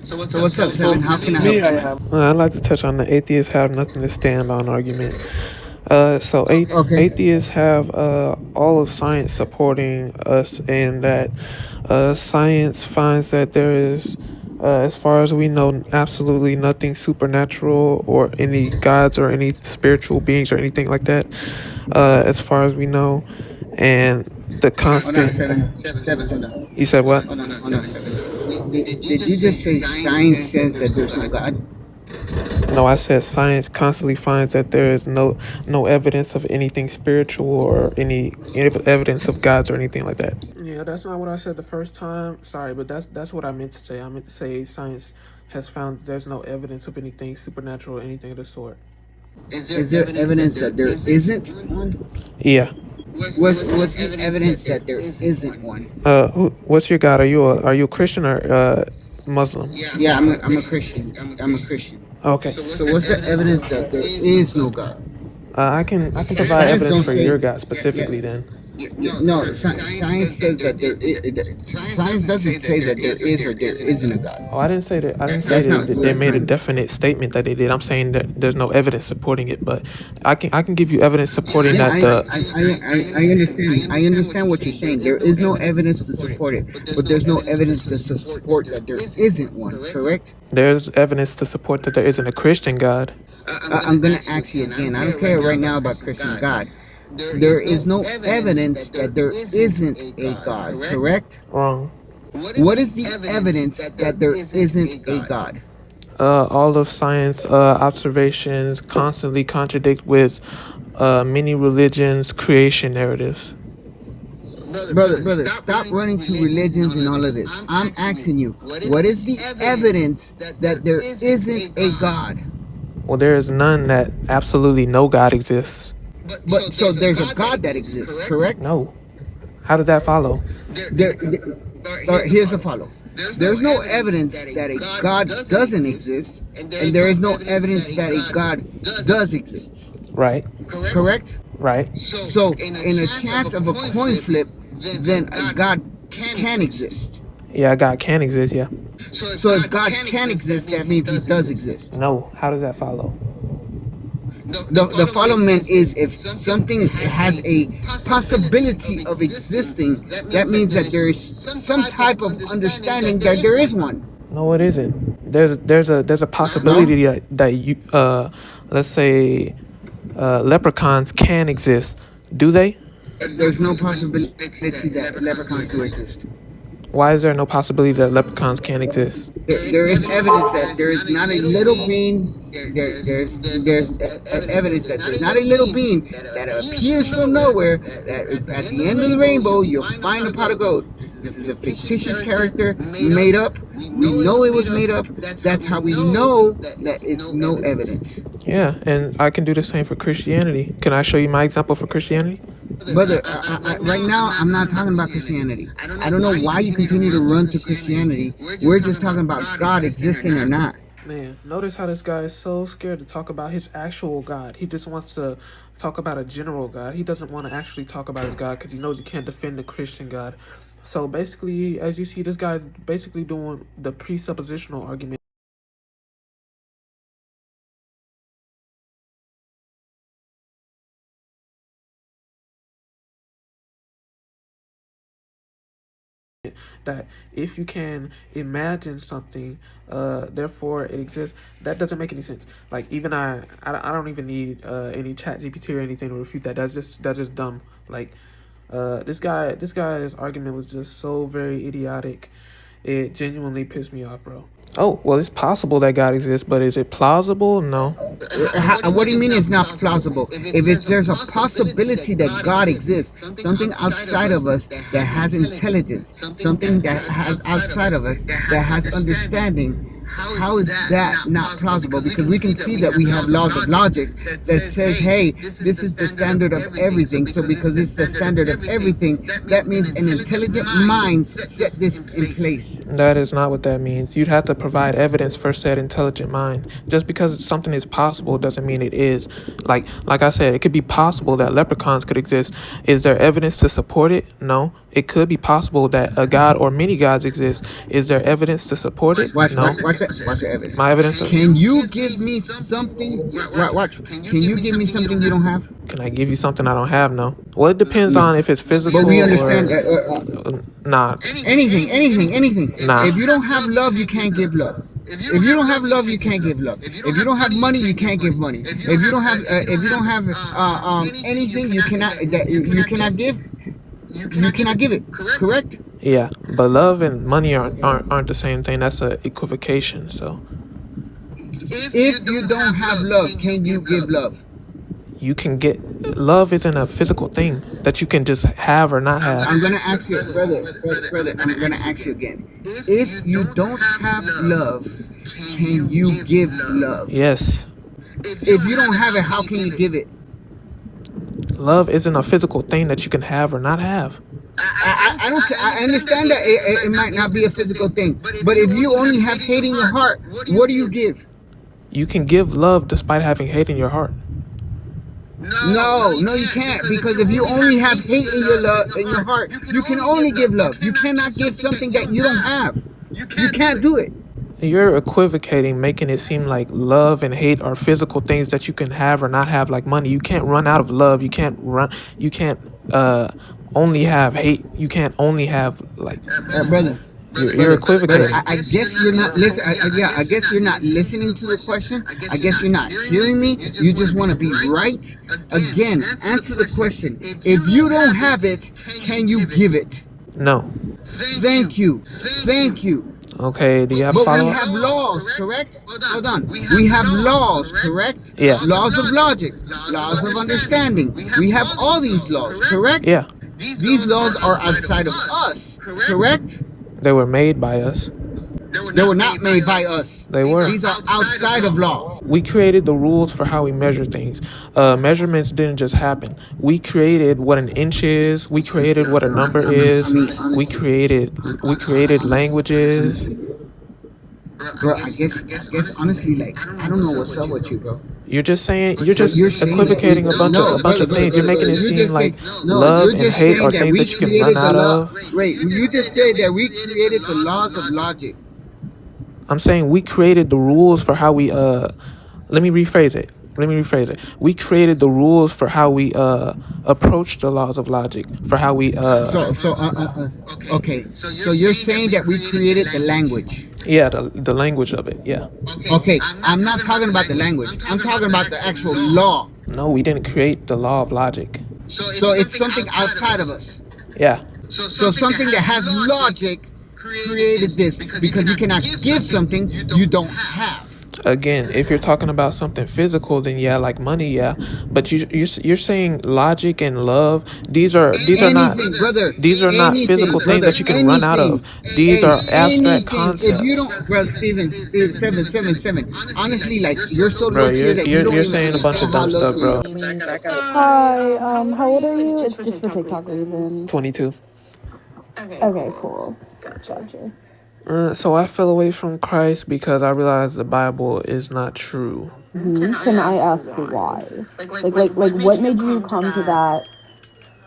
So what's up, Seven? How can I help you, man? I'd like to touch on the atheists have nothing to stand on argument. Okay. Atheists have all of science supporting us in that science finds that there is, as far as we know, absolutely nothing supernatural or any gods or any spiritual beings or anything like that, as far as we know. And the Hold on, constant. Seven. Hold on. You said what? Hold on, Seven. Did you just say science says that there's no God? No, I said science constantly finds that there is no evidence of anything spiritual or any evidence of gods or anything like that. Yeah, that's not what I said the first time. Sorry, but that's what I meant to say. I meant to say science has found there's no evidence of anything supernatural or anything of the sort. Is there evidence that there isn't one? Yeah. What's the evidence that there isn't one? What's your God? Are you a Christian or Muslim? Yeah, I'm a Christian. I'm a Christian. Okay. So what's the evidence that there is no God? I can provide Science evidence don't for say- your God specifically. yeah. Then. No, science says that science doesn't say that there is or there isn't a God. Oh, I didn't say that. I didn't say That's that not- they made a that's not- definite statement that they did. I'm saying that there's no evidence supporting it, but I can give you evidence supporting Yeah, that the. I understand. I understand what you're saying. There is no evidence to support it, but there's no evidence to support that there isn't one. Correct? There's evidence to support that there isn't a Christian God. I'm gonna ask you again. I don't care right now about Christian God. There is no evidence that there isn't a God. Correct? Wrong. What is the evidence that there isn't a God? All of science observations constantly contradict with many religions' creation narratives. Brother, stop running to religions and all of this. I'm asking you, what is the evidence that there isn't a God? Well, there is none that absolutely no God exists. But so there's a God that exists, correct? No. How did that follow? All right, here's the follow. There's no evidence that a God doesn't exist, and there is no evidence that a God does exist. Right. Correct? Right. So, in a chance of a coin flip, then a God can exist. Yeah, God can exist. Yeah. So if God can exist, that means he does exist. No. How does that follow? The followment is if something has a possibility of existing, that means that there is some type of understanding that there is one. No, it isn't. There's a possibility that you let's say leprechauns can exist. Do they? There's no possibility that leprechauns do exist. Why is there no possibility that leprechauns can exist? There is evidence that there is not a little being. There's evidence that there's not a little being that appears from nowhere. That at the end of the rainbow, you'll find a pot of gold. This is a fictitious character made up. We know it was made up. That's how we know that it's no evidence. Yeah, and I can do the same for Christianity. Can I show you my example for Christianity? Brother, right now I'm not talking about Christianity. I don't know why you continue to run to Christianity. We're just talking about God existing or not. Man, notice how this guy is so scared to talk about his actual God. He just wants to talk about a general God. He doesn't want to actually talk about his God because he knows he can't defend the Christian God. So basically, as you see, this guy is basically doing the presuppositional argument. That if you can imagine something, therefore it exists. That doesn't make any sense. Like even I don't even need any chat GPT or anything to refute that. That's just dumb. Like this guy's argument was just so very idiotic. It genuinely pissed me off, bro. Oh, well, it's possible that God exists, but is it plausible? No. What do you mean it's not plausible? If there's a possibility that God exists, something outside of us that has intelligence, something that has outside of us that has understanding, how is that not plausible? Because we can see that we have laws of logic that says, hey, this is the standard of everything. So because it's the standard of everything, that means an intelligent mind set this in place. That is not what that means. You'd have to provide evidence for said intelligent mind. Just because something is possible doesn't mean it is. Like I said, it could be possible that leprechauns could exist. Is there evidence to support it? No. it could be possible that a God or many gods exist. Is there evidence to support it? Watch, No. watch the evidence. My evidence of, Can you give me something? Watch. Can you give me something you don't have? can I give you something I don't have? No. Well, it depends on No. if it's physical But we understand or that. nah. Anything. Nah. If you don't have love, you can't give love. If you don't have love, you can't give love. If you don't have money, you can't give money. If you don't have anything, you cannot give. You cannot give it. Correct? Yeah, but love and money aren't the same thing. That's a equivocation. So If you don't have love, can you give love? you can get love isn't a physical thing that you can just have or not have. I'm gonna ask you, brother. I'm gonna ask you again. If you don't have love, can you give love? Yes. If you don't have it, how can you give it? Love isn't a physical thing that you can have or not have. I don't. I understand that it might not be a physical thing, but if you only have hate in your heart, what do you give? You can give love despite having hate in your heart. No, you can't, because if you only have hate in your heart, you can only give love. You cannot give something that you don't have. You can't do it. You're equivocating, making it seem like love and hate are physical things that you can have or not have, like money. You can't run out of love. You can't only have hate. You can't only have like brother. You're equivocating. I guess you're not listening. I guess you're not listening to the question. I guess you're not hearing me. You just want to be right. Again, answer the question. If you don't have it, can you give it? No. Thank you. Okay, do you have But follow we up? have laws, correct? Hold on. We have laws, correct? Yeah. Laws of logic, laws of understanding. We have all these laws, correct? Yeah. These laws are outside of us, correct? They were made by us. They were not made by us. They were. These are outside of law. We created the rules for how we measure things. Measurements didn't just happen. We created what an inch is. We created what a number is. We created languages. Bro, I guess honestly, like, I don't know what's up with you, bro. You're just equivocating a bunch of things. You're making it seem like love and hate are things that you can run out of. Wait, you just said that we created the laws of logic. I'm saying we created the rules for how we let me rephrase it. We created the rules for how we approach the laws of logic, for how we okay. So you're saying that we created the language. Yeah, the language of it, yeah. Okay, I'm not talking about the language. I'm talking about the actual law. No, we didn't create the law of logic. So it's something outside of us. Yeah. So something that has logic created this, because you cannot give something you don't have. Again, if you're talking about something physical, then yeah, like money, yeah. But you're saying logic and love. These are not physical things that you can run out of. These are abstract concepts. If you don't, bro, Steven, 777. Honestly, like, you're so low tier that you don't you're even saying a bunch of dumb stuff, bro. Hi, how old are you? It's just for TikTok reasons. 22. Okay, cool. Gotcha. So I fell away from Christ because I realized the Bible is not true. Can I ask why? Like, what made you come to that,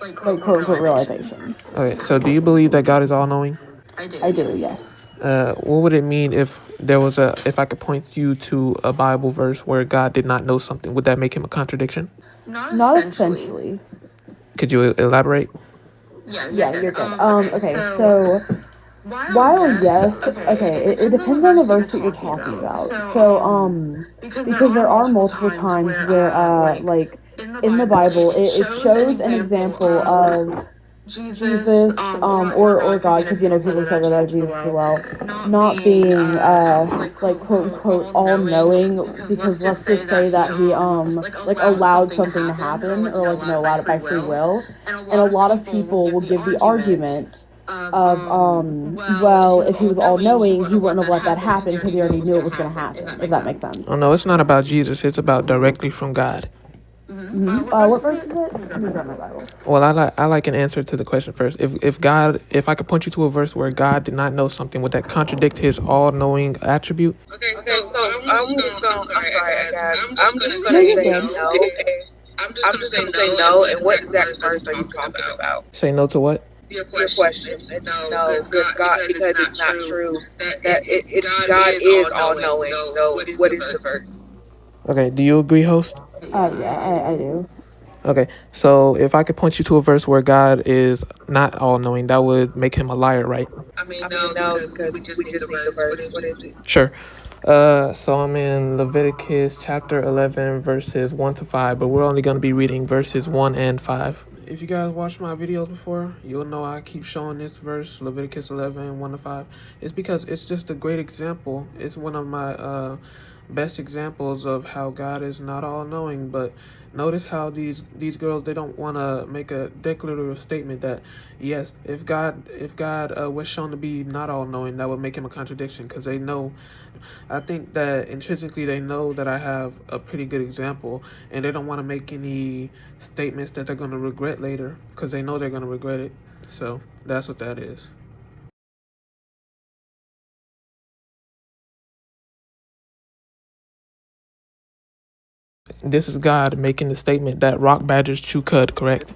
like, quote-unquote realization? Okay, so do you believe that God is all-knowing? I do, yes. What would it mean if I could point you to a Bible verse where God did not know something? Would that make him a contradiction? Not essentially. Could you elaborate? Yeah, you're good. Okay, so while yes, okay, it depends on the verse that you're talking about. So, because there are multiple times where, like, in the Bible, it shows an example of Jesus, or God, because, you know, people say that of Jesus as well, not being, like, quote unquote, all knowing, because let's just say that he, like, allowed something to happen, or, like, allowed it by free will. And a lot of people will give the argument of, well, if he was all knowing, he wouldn't have let that happen because he already knew it was going to happen, if that makes sense. Oh, no, it's not about Jesus. It's about directly from God. What verse is it? Let me grab my Bible. Well, I like an answer to the question first. If I could point you to a verse where God did not know something, would that contradict his all-knowing attribute? Okay, so I'm just gonna. I'm sorry, guys. I'm just gonna say no. I'm just gonna say no. And what exact verse are you talking about? Say no to what? your question. It's no, because it's not true that God is all knowing. So what is the verse? Okay, do you agree, host? Yeah, I do. Okay, so if I could point you to a verse where God is not all knowing, that would make him a liar, right? I mean, no, because we just need the verse. What is it? Sure. So I'm in Leviticus chapter 11, verses 1 to 5, but we're only going to be reading verses 1 and 5. If you guys watched my videos before, you'll know I keep showing this verse, Leviticus 11, 1 to 5. It's because it's just a great example. It's one of my best examples of how God is not all-knowing, but notice how these girls, they don't want to make a declarative statement that yes, if God was shown to be not all-knowing, that would make him a contradiction, because they know, I think that intrinsically they know that I have a pretty good example, and they don't want to make any statements that they're going to regret later, because they know they're going to regret it. So that's what that is. This is God making the statement that rock badgers chew cud, correct?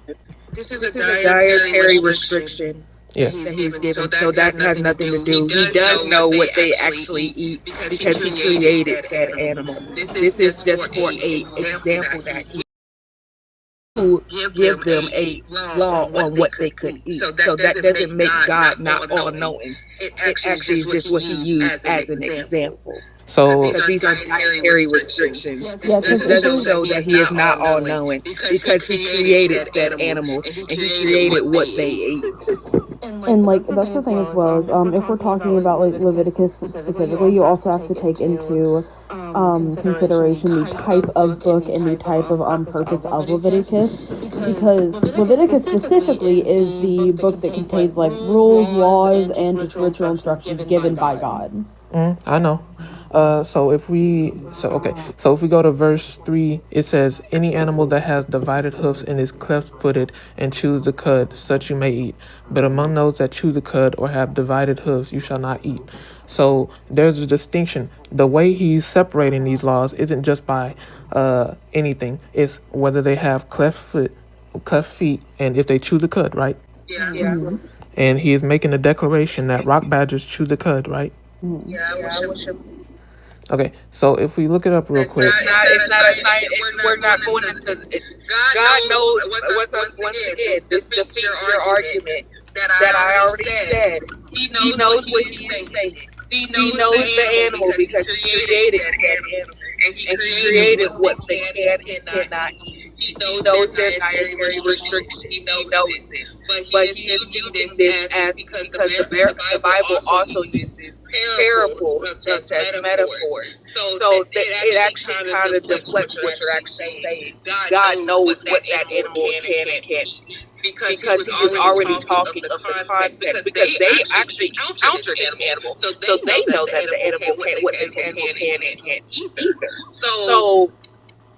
This is a dietary restriction Yeah. that he's given. So that has nothing to do. He does know what they actually eat because he created said animal. This is just for a example that he to give them a law on what they could eat. So that doesn't make God not all knowing. It actually is just what he used as an example. So Because these are dietary restrictions. Yeah, This doesn't show that he is not all knowing because he created said animal and he created what they ate. and like that's the thing as well is if we're talking about like Leviticus specifically, you also have to take into consideration the type of book and the type of purpose of Leviticus, because Leviticus specifically is the book that contains like rules, laws, and just ritual instructions given by God. I know. So if we go to verse 3, it says, any animal that has divided hoofs and is cleft-footed and chews the cud, such you may eat. But among those that chew the cud or have divided hoofs, you shall not eat. So there's a distinction. The way he's separating these laws isn't just by anything. It's whether they have cleft feet, and if they chew the cud, right? Yeah. Mm-hmm. And he is making a declaration that rock badgers chew the cud, right? Mm-hmm. Yeah, I wish Okay, so if we look it up real quick. it's not a science. We're not going into it. God knows once again, this defeats your argument that I already said. He knows what he is saying. He knows the animal because he created said animal. And he created what they can and cannot eat. He knows their dietary restrictions. He knows this. But he is using this as because the Bible also uses parables such as metaphors. So it actually kind of deflects what you're actually saying. God knows what that animal can and can't eat. Because he was already talking of the context, because they actually encountered this animal, so they know that the animal can, what the animal can and can't either. So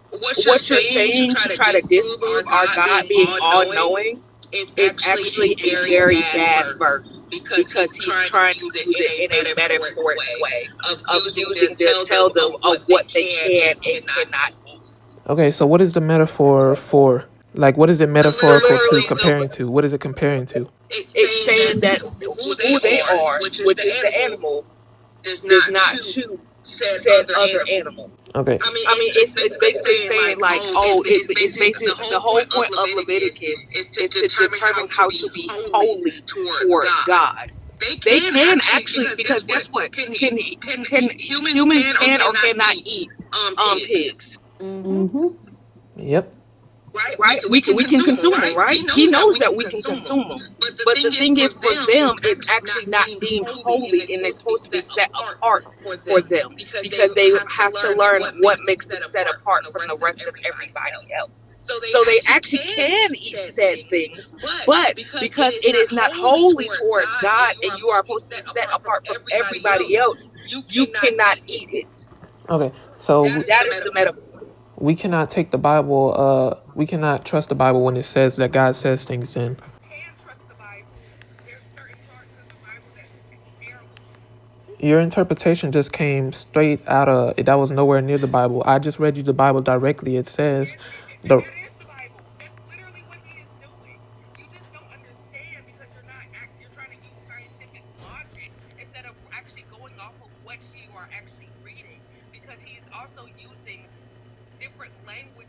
what you're saying to try to disprove our God being all knowing is actually a very bad verse, because he's trying to use it in a metaphoric way of using to tell them of what they can and cannot eat. Okay, so what is the metaphor for? Like, what is it metaphorical to, comparing to? What is it comparing to? It's saying that who they are, which is the animal, does not chew said other animal. Okay. I mean, it's basically saying like, it's basically the whole point of Leviticus is to determine how to be holy towards God. They can actually, because guess what? Can humans can or cannot eat pigs? Mm-hmm. Yep. Right? We can consume them, right? He knows that we can consume them. But the thing is, for them, it's actually not being holy, and it's supposed to be set apart for them, because they have to learn what makes them set apart from the rest of everybody else. So they actually can eat said things, but because it is not holy towards God, and you are supposed to be set apart from everybody else, you cannot eat it. Okay. So That is the metaphor. we cannot take the Bible. We cannot trust the Bible when it says that God says things in. Your interpretation just came straight out of that was nowhere near the Bible. I just read you the Bible directly. It says the because he's also using different language,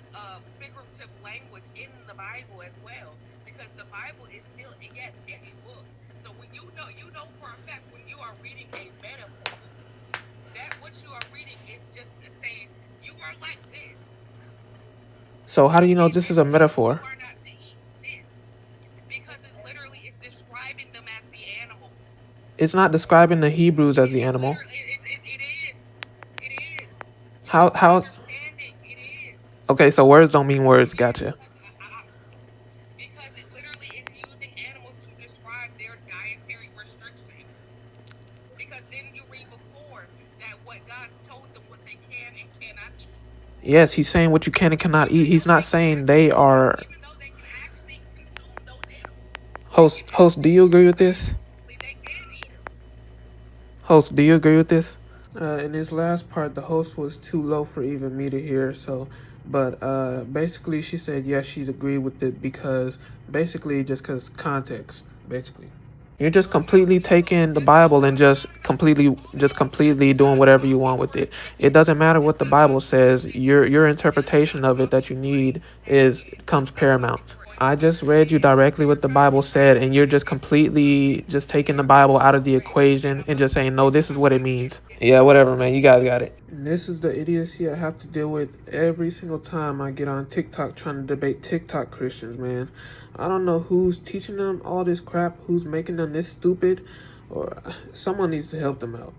figurative language in the Bible as well. Because the Bible is still, yes, a book. So when you know for a fact when you are reading a metaphor, that what you are reading is just saying you are like this. So how do you know this is a metaphor? You are not to eat this, because it literally is describing them as the animal. It's not describing the Hebrews as the animal. It is. It is. How? Understanding. It is. Okay, so words don't mean words. Gotcha. Because it literally is using animals to describe their dietary restrictions. Because then you read before that what God told them what they can and cannot eat. Yes, he's saying what you can and cannot eat. He's not saying they are. Even though they can actually consume those animals. Host, do you agree with this? They can eat them. Host, do you agree with this? In this last part, the host was too low for even me to hear. But basically, she said yes, she's agreed with it because just because context, basically. You're just completely taking the Bible and just completely doing whatever you want with it. It doesn't matter what the Bible says. Your interpretation of it that you need comes paramount. I just read you directly what the Bible said, and you're just completely just taking the Bible out of the equation and just saying, no, this is what it means. Yeah, whatever, man. You guys got it. This is the idiocy I have to deal with every single time I get on TikTok trying to debate TikTok Christians, man. I don't know who's teaching them all this crap, who's making them this stupid, or someone needs to help them out.